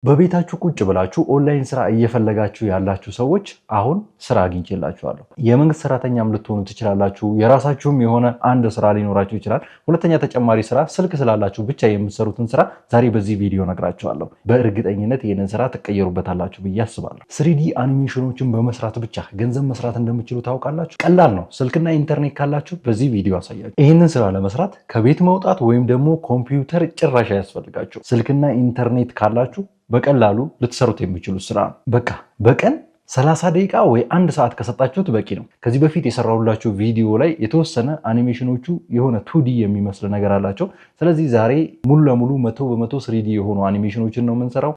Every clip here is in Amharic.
በቤታችሁ ቁጭ ብላችሁ ኦንላይን ስራ እየፈለጋችሁ ያላችሁ ሰዎች አሁን ስራ አግኝቼላችኋለሁ። የመንግስት ሰራተኛም ልትሆኑ ትችላላችሁ። የራሳችሁም የሆነ አንድ ስራ ሊኖራችሁ ይችላል። ሁለተኛ ተጨማሪ ስራ ስልክ ስላላችሁ ብቻ የምትሰሩትን ስራ ዛሬ በዚህ ቪዲዮ ነግራችኋለሁ። በእርግጠኝነት ይህንን ስራ ትቀየሩበታላችሁ ብዬ አስባለሁ። 3D አኒሜሽኖችን በመስራት ብቻ ገንዘብ መስራት እንደምትችሉ ታውቃላችሁ? ቀላል ነው። ስልክና ኢንተርኔት ካላችሁ በዚህ ቪዲዮ አሳያችሁ። ይህንን ስራ ለመስራት ከቤት መውጣት ወይም ደግሞ ኮምፒውተር ጭራሽ አያስፈልጋችሁ። ስልክና ኢንተርኔት ካላችሁ በቀላሉ ልትሰሩት የሚችሉት ስራ ነው። በቃ በቀን 30 ደቂቃ ወይ 1 ሰዓት ከሰጣችሁት በቂ ነው። ከዚህ በፊት የሰራሁላችሁ ቪዲዮ ላይ የተወሰነ አኒሜሽኖቹ የሆነ 2D የሚመስል ነገር አላቸው። ስለዚህ ዛሬ ሙሉ ለሙሉ 100% 3D የሆኑ አኒሜሽኖችን ነው የምንሰራው።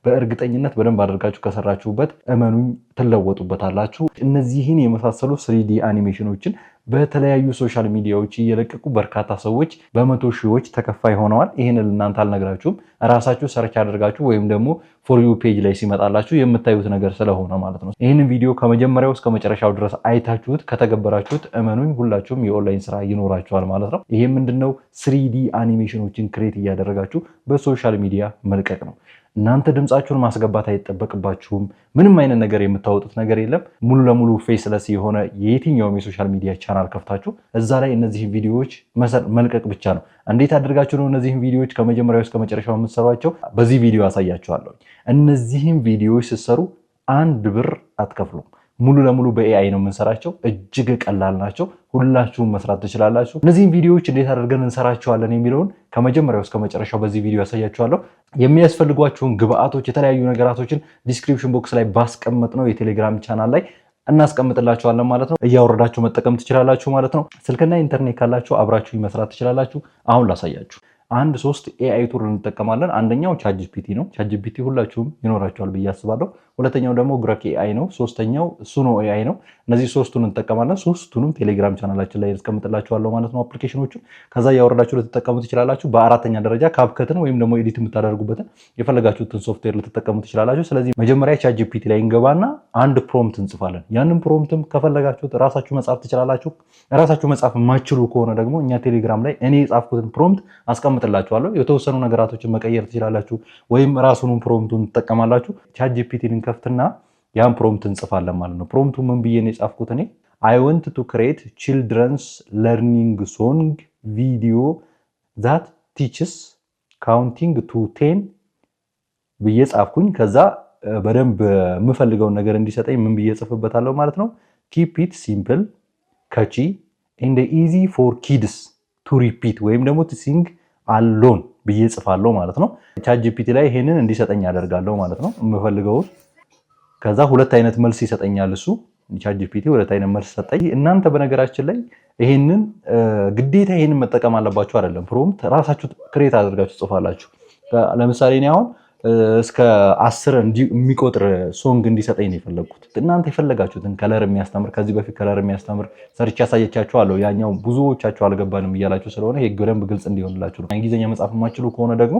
በእርግጠኝነት በደንብ አድርጋችሁ ከሰራችሁበት እመኑኝ ትለወጡበታላችሁ። እነዚህን የመሳሰሉ 3D አኒሜሽኖችን በተለያዩ ሶሻል ሚዲያዎች እየለቀቁ በርካታ ሰዎች በመቶ ሺዎች ተከፋይ ሆነዋል። ይህንን እናንተ አልነግራችሁም፣ ራሳችሁ ሰርች አድርጋችሁ ወይም ደግሞ ፎር ዩ ፔጅ ላይ ሲመጣላችሁ የምታዩት ነገር ስለሆነ ማለት ነው። ይህንን ቪዲዮ ከመጀመሪያው እስከ መጨረሻው ድረስ አይታችሁት ከተገበራችሁት እመኑኝ ሁላችሁም የኦንላይን ስራ ይኖራችኋል ማለት ነው። ይሄ ምንድነው? 3D አኒሜሽኖችን ክሬት እያደረጋችሁ በሶሻል ሚዲያ መልቀቅ ነው። እናንተ ድምጻችሁን ማስገባት አይጠበቅባችሁም። ምንም አይነት ነገር የምታወጡት ነገር የለም። ሙሉ ለሙሉ ፌስለስ የሆነ የየትኛውም የሶሻል ሚዲያ ቻናል ከፍታችሁ እዛ ላይ እነዚህን ቪዲዮዎች መልቀቅ ብቻ ነው። እንዴት አድርጋችሁ ነው እነዚህን ቪዲዮዎች ከመጀመሪያው እስከ መጨረሻው የምትሰሯቸው? በዚህ ቪዲዮ አሳያችኋለሁ። እነዚህን ቪዲዮዎች ስትሰሩ 1 ብር አትከፍሉም። ሙሉ ለሙሉ በኤአይ ነው የምንሰራቸው። እጅግ ቀላል ናቸው። ሁላችሁም መስራት ትችላላችሁ። እነዚህን ቪዲዮዎች እንዴት አድርገን እንሰራቸዋለን የሚለውን ከመጀመሪያው እስከ መጨረሻው በዚህ ቪዲዮ ያሳያችኋለሁ። የሚያስፈልጓችሁን ግብአቶች፣ የተለያዩ ነገራቶችን ዲስክሪፕሽን ቦክስ ላይ ባስቀመጥ ነው የቴሌግራም ቻናል ላይ እናስቀምጥላችኋለን ማለት ነው። እያወረዳችሁ መጠቀም ትችላላችሁ ማለት ነው። ስልክና ኢንተርኔት ካላችሁ አብራችሁ መስራት ትችላላችሁ። አሁን ላሳያችሁ። 3 ኤአይ ቱል እንጠቀማለን። አንደኛው ቻትጂፒቲ ነው። ቻትጂፒቲ ሁላችሁም ይኖራችኋል ብዬ አስባለሁ። ሁለተኛው ደግሞ ግረክ ኤአይ ነው። ሶስተኛው ሱኖ ኤአይ ነው። እነዚህ 3ቱን እንጠቀማለን። 3ቱንም ቴሌግራም ቻናላችን ላይ ያስቀምጥላችኋለሁ ማለት ነው አፕሊኬሽኖቹ። ከዛ ያወረዳችሁ ልትጠቀሙ ትችላላችሁ። በአራተኛ ደረጃ ካፕከትን ወይም ደግሞ ኤዲት የምታደርጉበትን የፈለጋችሁትን ሶፍትዌር ልትጠቀሙ ትችላላችሁ። ስለዚህ መጀመሪያ ቻትጂፒቲ ላይ እንገባና አንድ ፕሮምፕት እንጽፋለን። ያንን ፕሮምፕትም ከፈለጋችሁት ራሳችሁ መጻፍ ትችላላችሁ። ራሳችሁ መጻፍ የማትችሉ ከሆነ ደግሞ እኛ ቴሌግራም ላይ እኔ የጻፍኩትን ፕሮምፕት አስቀምጥላችኋለሁ። የተወሰኑ ነገራቶችን መቀየር ትችላላችሁ፣ ወይም ራሱን ፕሮምፕቱን ትጠቀማላችሁ። ቻትጂፒቲን ከፍትና ያን ፕሮምፕት እንጽፋለን ማለት ነው። ፕሮምፕቱ ምን ብዬ ነው የጻፍኩት እኔ? I want to create children's learning song video that teaches counting to 10 ብዬ ጻፍኩኝ። ከዛ በደንብ የምፈልገውን ነገር እንዲሰጠኝ ምን ብዬ ጽፍበታለሁ ማለት ነው? keep it simple, catchy and easy for kids to repeat ወይም ደግሞ to sing alone ብዬ ጽፋለሁ ማለት ነው። ቻትጂፒቲ ላይ ይሄንን እንዲሰጠኝ አደርጋለሁ ማለት ነው የምፈልገው። ከዛ 2 አይነት መልስ ይሰጠኛል እሱ ቻትጂፒቲ 2 አይነት መልስ ሰጠኝ። እናንተ በነገራችን ላይ ይሄንን ግዴታ ይሄንን መጠቀም አለባችሁ አይደለም። ፕሮምፕት ራሳችሁ ክሬት አድርጋችሁ ጽፋላችሁ። ለምሳሌ እኔ አሁን እስከ 10 የሚቆጥር ሶንግ እንዲሰጠኝ ነው የፈለግኩት። እናንተ የፈለጋችሁትን ከለር የሚያስተምር ከዚህ በፊት ከለር የሚያስተምር ሰርች ያሳየቻችኋለሁ። ያኛው ብዙዎቻችሁ አልገባንም እያላችሁ ስለሆነ ይሄ በደንብ ግልጽ እንዲሆንላችሁ ነው። እንግሊዝኛ መጻፍ የማትችሉ ከሆነ ደግሞ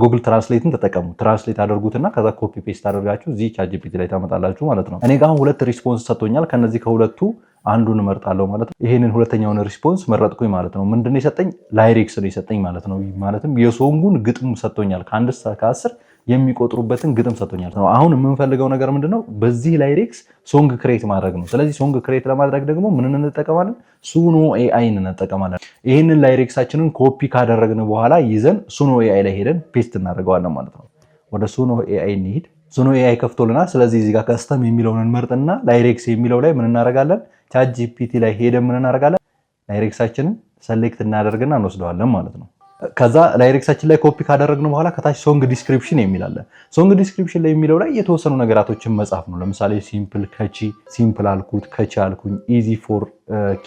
ጉግል ትራንስሌትን ተጠቀሙ። ትራንስሌት አድርጉትና ከዛ ኮፒ ፔስት አድርጋችሁ እዚህ ቻትጂፒቲ ላይ ታመጣላችሁ ማለት ነው። እኔ ጋር 2 ሪስፖንስ ሰጥቶኛል። ከነዚህ ከሁለቱ አንዱን እመርጣለሁ ማለት ነው። ይሄንን ሁለተኛውን ሪስፖንስ መረጥኩኝ ማለት ነው። ምንድነው የሰጠኝ? ላይሪክስ ነው የሰጠኝ ማለት ነው። ማለትም የሶንጉን ግጥም ሰጥቶኛል። ከ1 እስከ 10 የሚቆጥሩበትን ግጥም ሰጥቶኛል ነው። አሁን የምንፈልገው ነገር ምንድነው? በዚህ ላይሪክስ ሶንግ ክሬት ማድረግ ነው። ስለዚህ ሶንግ ክሬት ለማድረግ ደግሞ ምን እንጠቀማለን? ሱኖ ኤአይ እንጠቀማለን። ይሄንን ላይሪክሳችንን ኮፒ ካደረግን በኋላ ይዘን ሱኖ ኤአይ ላይ ሄደን ፔስት እናደርገዋለን ማለት ነው። ወደ ሱኖ ኤአይ እንሂድ። ሱኖ ኤአይ ከፍቶልናል። ስለዚህ እዚህ ጋር ከስተም የሚለውን እንመርጥና ላይሪክስ የሚለው ላይ ምን እናደርጋለን? ቻትጂፒቲ ላይ ሄደን ምን እናደርጋለን? ላይሪክሳችንን ሰሌክት እናደርግና እንወስደዋለን ማለት ነው። ከዛ ላይሪክሳችን ላይ ኮፒ ካደረግን በኋላ ከታች ሶንግ ዲስክሪፕሽን የሚላለ ሶንግ ዲስክሪፕሽን ላይ የሚለው ላይ የተወሰኑ ነገራቶችን መጻፍ ነው። ለምሳሌ ሲምፕል ከቺ፣ ሲምፕል አልኩት፣ ከቺ አልኩኝ፣ ኢዚ ፎር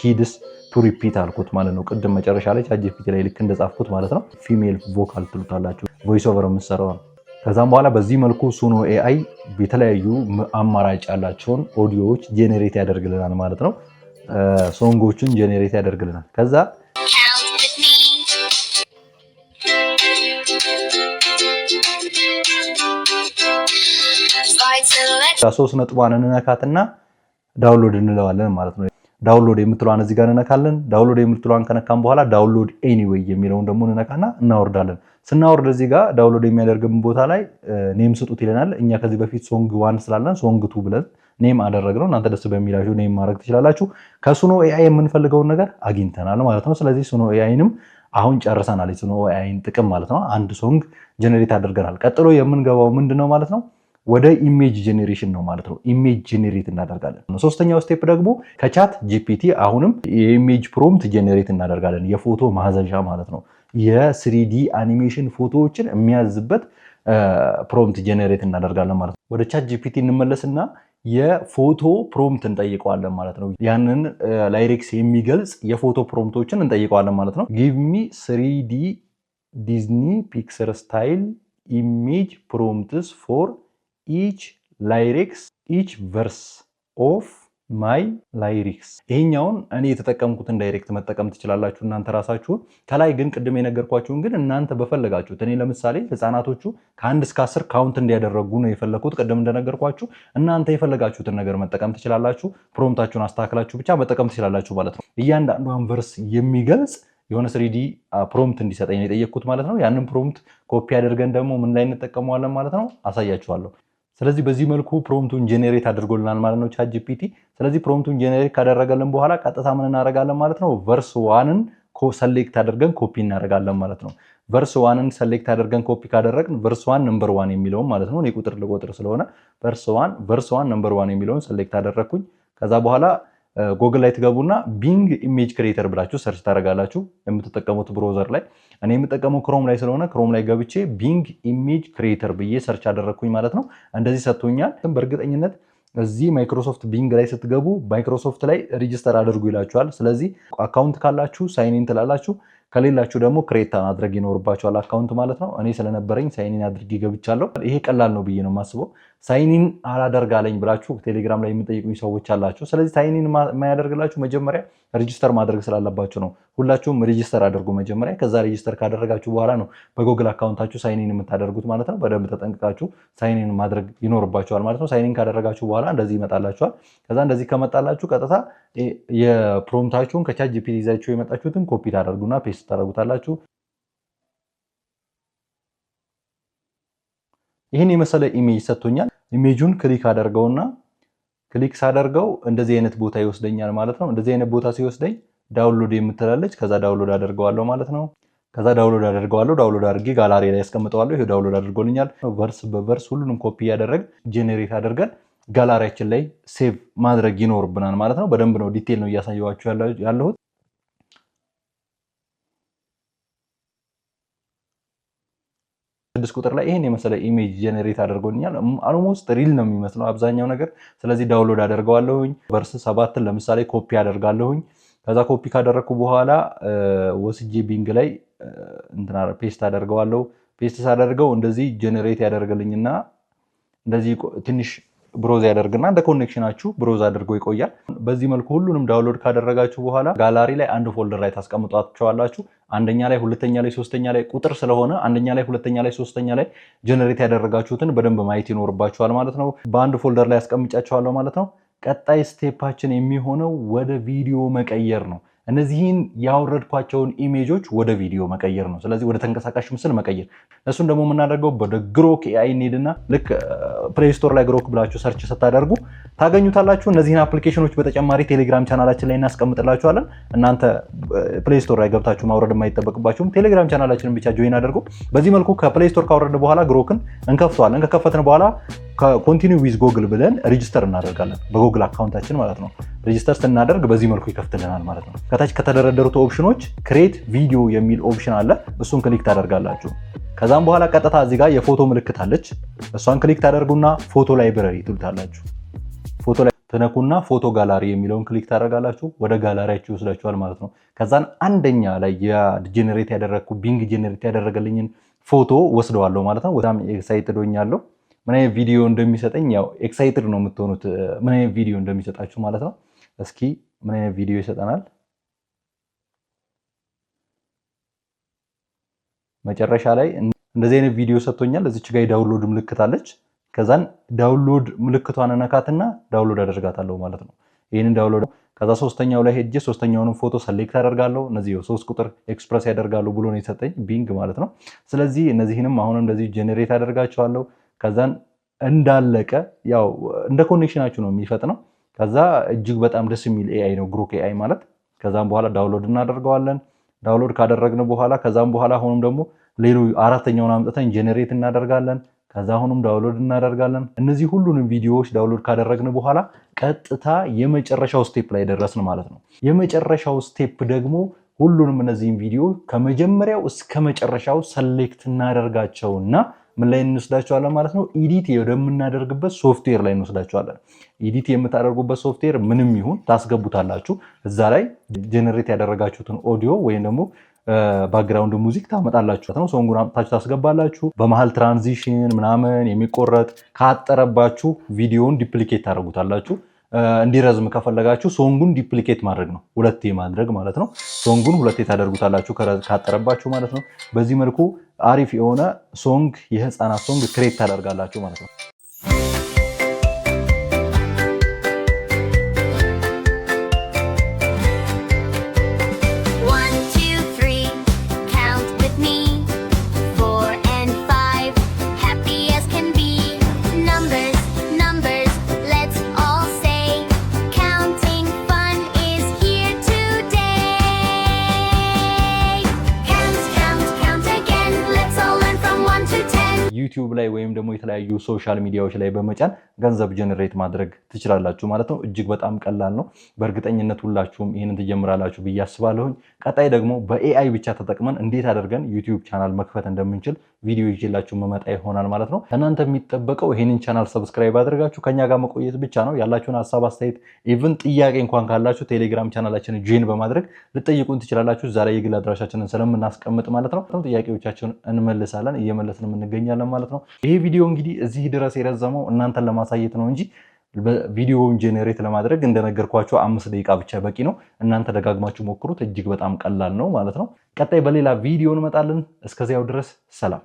ኪድስ ቱ ሪፒት አልኩት ማለት ነው። ቅድም መጨረሻ ላይ ቻትጂፒቲ ላይ ልክ እንደጻፍኩት ማለት ነው። ፊሜል ቮካል ትሉታላችሁ፣ ቮይስ ኦቨር የምትሰራው ነው። ከዛም በኋላ በዚህ መልኩ ሱኖ ኤአይ የተለያዩ አማራጭ ያላቸውን ኦዲዮዎች ጄኔሬት ያደርግልናል ማለት ነው። ሶንጎችን ጄኔሬት ያደርግልናል። ከዛ ሶስት ነጥቧን እንነካትና ዳውንሎድ እንለዋለን ማለት ነው። ዳውንሎድ የምትለዋን እዚህ ጋር እንነካለን። ዳውንሎድ የምትለዋን ከነካን በኋላ ዳውንሎድ ኤኒዌይ የሚለውን ደግሞ እንነካና እናወርዳለን። ስናወርድ እዚህ ጋር ዳውንሎድ የሚያደርግብን ቦታ ላይ ኔም ስጡት ይለናል። እኛ ከዚህ በፊት ሶንግ 1 ስላለን ሶንግ 2 ብለን ኔም አደረግነው። እናንተ ደስ በሚላችሁ ኔም ማድረግ ትችላላችሁ። ከሱኖ ኤአይ የምንፈልገውን ነገር አግኝተናል ማለት ነው። ስለዚህ ሱኖ ኤአይንም አሁን ጨርሰናል። ሱኖ ኤአይን ጥቅም ማለት ነው። አንድ ሶንግ ጀነሬት አድርገናል። ቀጥሎ የምንገባው ምንድነው ማለት ነው? ወደ ኢሜጅ ጄኔሬሽን ነው ማለት ነው። ኢሜጅ ጄኔሬት እናደርጋለን። ሶስተኛው ስቴፕ ደግሞ ከቻት ጂፒቲ አሁንም የኢሜጅ ፕሮምፕት ጄኔሬት እናደርጋለን። የፎቶ ማዘዣ ማለት ነው። የስሪዲ አኒሜሽን ፎቶዎችን የሚያዝበት ፕሮምፕት ጄኔሬት እናደርጋለን ማለት ነው። ወደ ቻት ጂፒቲ እንመለስና የፎቶ ፕሮምፕት እንጠይቀዋለን ማለት ነው። ያንን ላይሬክስ የሚገልጽ የፎቶ ፕሮምፕቶችን እንጠይቀዋለን ማለት ነው። ጊቭ ሚ ስሪዲ ዲዝኒ ፒክሰር ስታይል ኢሜጅ ፕሮምፕትስ ፎር ኢች ላይሪክስ ኢች ቨርስ ኦፍ ማይ ላይሪክስ። ይሄኛውን እኔ የተጠቀምኩትን ዳይሬክት መጠቀም ትችላላችሁ እናንተ ራሳችሁ። ከላይ ግን ቅድም የነገርኳችሁን ግን እናንተ በፈለጋችሁት። እኔ ለምሳሌ ህፃናቶቹ ከ1 እስከ 10 ካውንት እንዲያደረጉ ነው የፈለኩት ቅድም እንደነገርኳችሁ። እናንተ የፈለጋችሁትን ነገር መጠቀም ትችላላችሁ። ፕሮምፕታችሁን አስተካክላችሁ ብቻ መጠቀም ትችላላችሁ ማለት ነው። እያንዳንዷን ቨርስ የሚገልጽ የሆነ ስሪዲ ፕሮምፕት እንዲሰጠኝ ነው የጠየቅኩት ማለት ነው። ያንን ፕሮምፕት ኮፒ አድርገን ደግሞ ምን ላይ እንጠቀመዋለን ማለት ነው፣ አሳያችኋለሁ። ስለዚህ በዚህ መልኩ ፕሮምፕቱን ጄኔሬት አድርጎልናል ማለት ነው ቻት ጂፒቲ። ስለዚህ ፕሮምፕቱን ጄኔሬት ካደረገልን በኋላ ቀጥታ ምን እናደርጋለን ማለት ነው፣ ቨርስ ዋንን ሰሌክት አድርገን ኮፒ እናደርጋለን ማለት ነው። ቨርስ ዋንን ሰሌክት አድርገን ኮፒ ካደረግን ቨርስ ዋን ነምበር 1 የሚለውን ማለት ነው፣ እኔ ቁጥር ልቆጥር ስለሆነ ቨርስ ዋን ነምበር 1 የሚለውን ሰሌክት አደረግኩኝ። ከዛ በኋላ ጎግል ላይ ትገቡና ቢንግ ኢሜጅ ክሬተር ብላችሁ ሰርች ታደርጋላችሁ የምትጠቀሙት ብሮዘር ላይ። እኔ የምጠቀመው ክሮም ላይ ስለሆነ ክሮም ላይ ገብቼ ቢንግ ኢሜጅ ክሬተር ብዬ ሰርች አደረግኩኝ ማለት ነው። እንደዚህ ሰጥቶኛል። በእርግጠኝነት እዚህ ማይክሮሶፍት ቢንግ ላይ ስትገቡ ማይክሮሶፍት ላይ ሬጂስተር አድርጉ ይላችኋል። ስለዚህ አካውንት ካላችሁ ሳይኒን ትላላችሁ፣ ከሌላችሁ ደግሞ ክሬታ ማድረግ ይኖርባችኋል አካውንት ማለት ነው። እኔ ስለነበረኝ ሳይኒን አድርጌ ገብቻለሁ። ይሄ ቀላል ነው ብዬ ነው የማስበው። ሳይኒን አላደርጋለኝ ብላችሁ ቴሌግራም ላይ የምጠይቁኝ ሰዎች አላችሁ። ስለዚህ ሳይኒን የማያደርግላችሁ መጀመሪያ ሬጂስተር ማድረግ ስላለባችሁ ነው። ሁላችሁም ሬጂስተር አድርጉ መጀመሪያ። ከዛ ሬጂስተር ካደረጋችሁ በኋላ ነው በጎግል አካውንታችሁ ሳይኒን የምታደርጉት ማለት ነው። በደንብ ተጠንቅቃችሁ ሳይኒን ማድረግ ይኖርባችኋል ማለት ነው። ሳይኒን ካደረጋችሁ በኋላ እንደዚህ ይመጣላችኋል። ከዛ እንደዚህ ከመጣላችሁ ቀጥታ የፕሮምፕታችሁን ከቻት ጂፒቲ ይዛችሁ የመጣችሁትን ኮፒ ታደርጉና ፔስት ታደርጉታላችሁ። ይህን የመሰለ ኢሜጅ ሰጥቶኛል። ኢሜጁን ክሊክ አደርገውና ክሊክ ሳደርገው እንደዚህ አይነት ቦታ ይወስደኛል ማለት ነው። እንደዚህ አይነት ቦታ ሲወስደኝ ዳውንሎድ የምትላለች። ከዛ ዳውንሎድ አደርገዋለሁ ማለት ነው። ከዛ ዳውንሎድ አደርገዋለሁ። ዳውንሎድ አድርጌ ጋላሪ ላይ ያስቀምጠዋለሁ። ይሄ ዳውንሎድ አድርጎልኛል። ቨርስ በቨርስ ሁሉንም ኮፒ ያደረግ ጄኔሬት አድርገን ጋላሪያችን ላይ ሴቭ ማድረግ ይኖርብናል ማለት ነው። በደንብ ነው ዲቴል ነው እያሳየኋችሁ ያለሁት። 6 ቁጥር ላይ ይሄን የመሰለ ኢሜጅ ጄኔሬት አድርጎልኛል። አልሞስት ሪል ነው የሚመስለው አብዛኛው ነገር። ስለዚህ ዳውንሎድ አደርገዋለሁኝ። ቨርስ 7ን ለምሳሌ ኮፒ አደርጋለሁኝ። ከዛ ኮፒ ካደረግኩ በኋላ ወስጄ ቢንግ ላይ ፔስት አደርገዋለሁ። ፔስት ሳደርገው እንደዚህ ጄኔሬት ያደርግልኝና እንደዚህ ትንሽ ብሮዝ ያደርግና እንደ ኮኔክሽናችሁ ብሮዝ አድርጎ ይቆያል። በዚህ መልኩ ሁሉንም ዳውንሎድ ካደረጋችሁ በኋላ ጋላሪ ላይ አንድ ፎልደር ላይ ታስቀምጧቸዋላችሁ። አንደኛ ላይ፣ ሁለተኛ ላይ፣ ሶስተኛ ላይ ቁጥር ስለሆነ አንደኛ ላይ፣ ሁለተኛ ላይ፣ ሶስተኛ ላይ ጀነሬት ያደረጋችሁትን በደንብ ማየት ይኖርባችኋል ማለት ነው። በአንድ ፎልደር ላይ አስቀምጫቸዋለሁ ማለት ነው። ቀጣይ ስቴፓችን የሚሆነው ወደ ቪዲዮ መቀየር ነው። እነዚህን ያወረድኳቸውን ኢሜጆች ወደ ቪዲዮ መቀየር ነው። ስለዚህ ወደ ተንቀሳቃሽ ምስል መቀየር። እሱን ደግሞ የምናደርገው ወደ ግሮክ ኤአይ እንሄድና ልክ ፕሌይ ስቶር ላይ ግሮክ ብላችሁ ሰርች ስታደርጉ ታገኙታላችሁ። እነዚህን አፕሊኬሽኖች በተጨማሪ ቴሌግራም ቻናላችን ላይ እናስቀምጥላችኋለን። እናንተ ፕሌይ ስቶር ላይ ገብታችሁ ማውረድ የማይጠበቅባችሁም ቴሌግራም ቻናላችንን ብቻ ጆይን አድርጉ። በዚህ መልኩ ከፕሌይ ስቶር ካወረድን በኋላ ግሮክን እንከፍተዋለን። ከከፈትን በኋላ ኮንቲኒው ዊዝ ጎግል ብለን ሬጂስተር እናደርጋለን፣ በጎግል አካውንታችን ማለት ነው። ሬጂስተር ስናደርግ በዚህ መልኩ ይከፍትልናል ማለት ነው። ከታች ከተደረደሩት ኦፕሽኖች ክሬት ቪዲዮ የሚል ኦፕሽን አለ። እሱን ክሊክ ታደርጋላችሁ። ከዛም በኋላ ቀጥታ እዚህ ጋር የፎቶ ምልክት አለች። እሷን ክሊክ ታደርጉና ፎቶ ላይብረሪ ትሉታላችሁ። ፎቶ ላይ ትነኩና ፎቶ ጋላሪ የሚለውን ክሊክ ታደርጋላችሁ። ወደ ጋላሪያችሁ ይወስዳችኋል ማለት ነው። ከዛን አንደኛ ላይ ጄኔሬት ያደረግኩ ቢንግ ጄኔሬት ያደረገልኝን ፎቶ ወስደዋለሁ ማለት ነው። በጣም ኤክሳይትድ ሆኛለሁ። ምን አይነት ቪዲዮ እንደሚሰጠኝ ያው ኤክሳይትድ ነው የምትሆኑት፣ ምን አይነት ቪዲዮ እንደሚሰጣችሁ ማለት ነው። እስኪ ምን አይነት ቪዲዮ ይሰጠናል? መጨረሻ ላይ እንደዚህ አይነት ቪዲዮ ሰጥቶኛል። እዚች ጋር የዳውንሎድ ምልክት አለች። ከዛን ዳውንሎድ ምልክቷን ነካትና ዳውንሎድ አደርጋታለሁ ማለት ነው። ይህንን ዳውንሎድ ከዛ ሶስተኛው ላይ ሄጄ ሶስተኛውንም ፎቶ ሰሌክት አደርጋለሁ። እነዚህ 3 ቁጥር ኤክስፕረስ ያደርጋሉ ብሎ ነው የሰጠኝ ቢንግ ማለት ነው። ስለዚህ እነዚህንም አሁን እንደዚህ ጄኔሬት አደርጋቸዋለሁ። ከዛን እንዳለቀ ያው እንደ ኮኔክሽናችሁ ነው የሚፈጥነው። ከዛ እጅግ በጣም ደስ የሚል ኤአይ ነው ግሮክ ኤአይ ማለት። ከዛም በኋላ ዳውንሎድ እናደርገዋለን። ዳውንሎድ ካደረግን በኋላ ከዛም በኋላ አሁንም ደግሞ ሌሎች አራተኛውን አምጥተን ጄኔሬት እናደርጋለን። ከዛ አሁንም ዳውንሎድ እናደርጋለን። እነዚህ ሁሉንም ቪዲዮዎች ዳውንሎድ ካደረግን በኋላ ቀጥታ የመጨረሻው ስቴፕ ላይ ደረስን ማለት ነው። የመጨረሻው ስቴፕ ደግሞ ሁሉንም እነዚህን ቪዲዮ ከመጀመሪያው እስከ መጨረሻው ሰሌክት እናደርጋቸውና ምን ላይ እንወስዳቸዋለን ማለት ነው? ኢዲት ወደምናደርግበት ሶፍትዌር ላይ እንወስዳቸዋለን። ኢዲት የምታደርጉበት ሶፍትዌር ምንም ይሁን ታስገቡታላችሁ። እዛ ላይ ጀነሬት ያደረጋችሁትን ኦዲዮ ወይም ደግሞ ባክግራውንድ ሙዚክ ታመጣላችሁ ነው። ሶንጉን አምጥታችሁ ታስገባላችሁ። በመሃል ትራንዚሽን ምናምን የሚቆረጥ ካጠረባችሁ ቪዲዮውን ዲፕሊኬት ታደርጉታላችሁ። እንዲረዝም ከፈለጋችሁ ሶንጉን ዲፕሊኬት ማድረግ ነው፣ ሁለቴ ማድረግ ማለት ነው። ሶንጉን ሁለቴ ታደርጉታላችሁ ካጠረባችሁ ማለት ነው። በዚህ መልኩ አሪፍ የሆነ ሶንግ የህፃናት ሶንግ ክሬት ታደርጋላችሁ ማለት ነው። ዩቲዩብ ላይ ወይም ደግሞ የተለያዩ ሶሻል ሚዲያዎች ላይ በመጫን ገንዘብ ጀነሬት ማድረግ ትችላላችሁ ማለት ነው። እጅግ በጣም ቀላል ነው። በእርግጠኝነት ሁላችሁም ይህንን ትጀምራላችሁ ብዬ አስባለሁኝ። ቀጣይ ደግሞ በኤአይ ብቻ ተጠቅመን እንዴት አድርገን ዩቲዩብ ቻናል መክፈት እንደምንችል ቪዲዮ ይዤላችሁ መመጣ ይሆናል ማለት ነው። ከእናንተ የሚጠበቀው ይህንን ቻናል ሰብስክራይብ አድርጋችሁ ከኛ ጋር መቆየት ብቻ ነው። ያላችሁን ሀሳብ አስተያየት፣ ኢቭን ጥያቄ እንኳን ካላችሁ ቴሌግራም ቻናላችንን ጆይን በማድረግ ልጠይቁን ትችላላችሁ። እዛ ላይ የግል አድራሻችንን ስለምናስቀምጥ ማለት ነው ጥያቄዎቻችሁን እንመልሳለን፣ እየመለስን እንገኛለን ማለት ነው። ይሄ ቪዲዮ እንግዲህ እዚህ ድረስ የረዘመው እናንተን ለማሳየት ነው እንጂ ቪዲዮውን ጄኔሬት ለማድረግ እንደነገርኳችሁ 5 ደቂቃ ብቻ በቂ ነው። እናንተ ደጋግማችሁ ሞክሩት። እጅግ በጣም ቀላል ነው ማለት ነው። ቀጣይ በሌላ ቪዲዮ እንመጣለን። እስከዚያው ድረስ ሰላም።